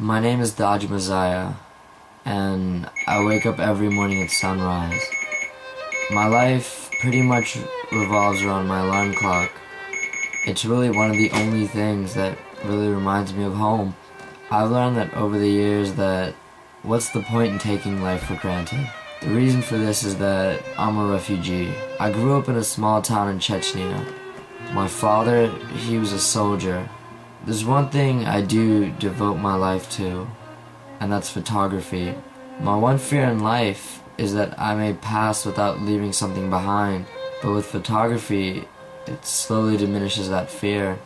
My name is Dodge Messiah, and I wake up every morning at sunrise. My life pretty much revolves around my alarm clock. It's really one of the only things that really reminds me of home. I've learned that over the years that what's the point in taking life for granted? The reason for this is that I'm a refugee. I grew up in a small town in Chechnya. My father, he was a soldier. There's one thing I do devote my life to, and that's photography. My one fear in life is that I may pass without leaving something behind, but with photography, it slowly diminishes that fear.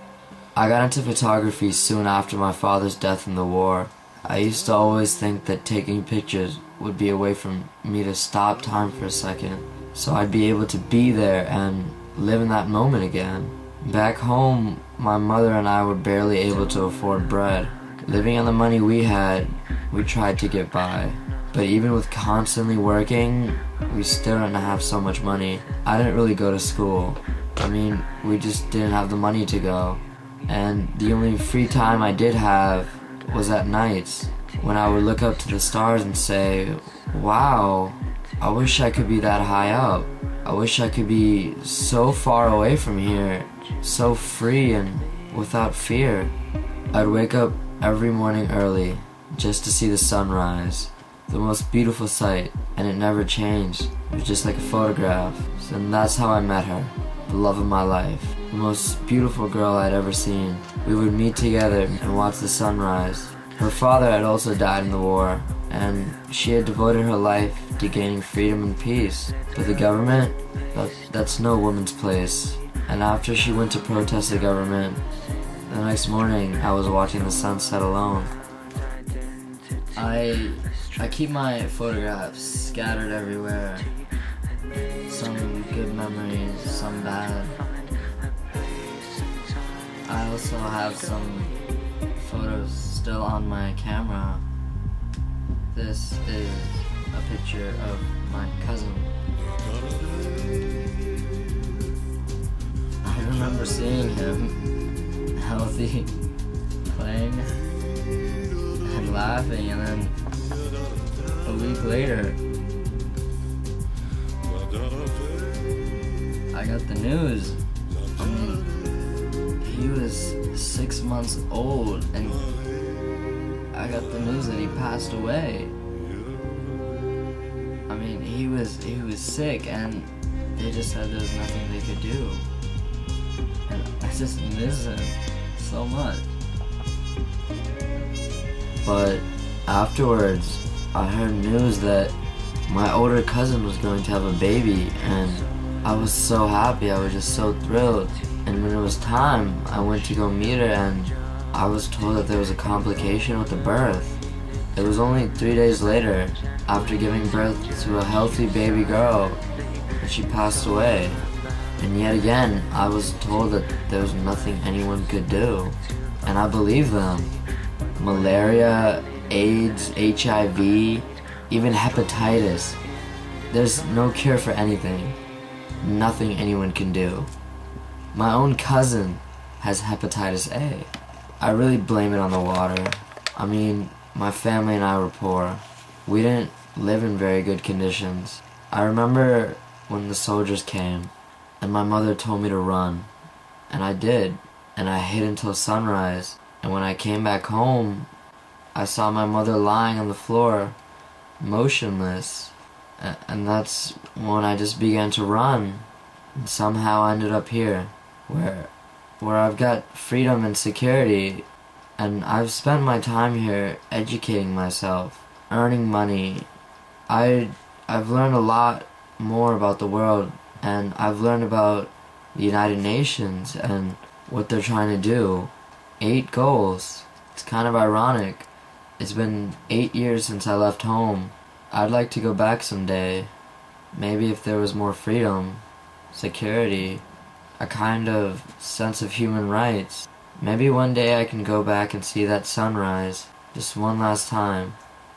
I got into photography soon after my father's death in the war. I used to always think that taking pictures would be a way for me to stop time for a second, so I'd be able to be there and live in that moment again. Back home, my mother and I were barely able to afford bread. Living on the money we had, we tried to get by. But even with constantly working, we still didn't have so much money. I didn't really go to school. We just didn't have the money to go. And the only free time I did have was at nights, when I would look up to the stars and say, wow, I wish I could be that high up. I wish I could be so far away from here, so free and without fear. I'd wake up every morning early just to see the sunrise. The most beautiful sight, and it never changed. It was just like a photograph. And that's how I met her, the love of my life, the most beautiful girl I'd ever seen. We would meet together and watch the sunrise. Her father had also died in the war, and she had devoted her life to gaining freedom and peace. But the government, that's no woman's place. And after she went to protest the government, the next morning I was watching the sunset alone. I keep my photographs scattered everywhere. Some good memories, some bad. I also have some photos still on my camera. This is a picture of my cousin. I remember seeing him healthy, playing and laughing, and then a week later I got the news. He was 6 months old and I got the news that he passed away. He was sick and they just said there was nothing they could do. And I just miss him so much. But afterwards, I heard news that my older cousin was going to have a baby, and I was so happy, I was just so thrilled. And when it was time, I went to go meet her, and I was told that there was a complication with the birth. It was only 3 days later, after giving birth to a healthy baby girl, that she passed away. And yet again, I was told that there was nothing anyone could do. And I believe them. Malaria, AIDS, HIV, even hepatitis. There's no cure for anything. Nothing anyone can do. My own cousin has hepatitis A. I really blame it on the water. My family and I were poor. We didn't live in very good conditions. I remember when the soldiers came and my mother told me to run. And I did. And I hid until sunrise. And when I came back home, I saw my mother lying on the floor, motionless. And that's when I just began to run. And somehow I ended up here, where I've got freedom and security. And I've spent my time here educating myself, earning money. I've learned a lot more about the world, and I've learned about the United Nations and what they're trying to do. 8 goals. It's kind of ironic. It's been 8 years since I left home. I'd like to go back someday. Maybe if there was more freedom, security, a kind of sense of human rights. Maybe one day I can go back and see that sunrise, just one last time.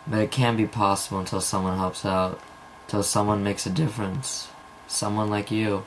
But it can't be possible until someone helps out, until someone makes a difference. Someone like you.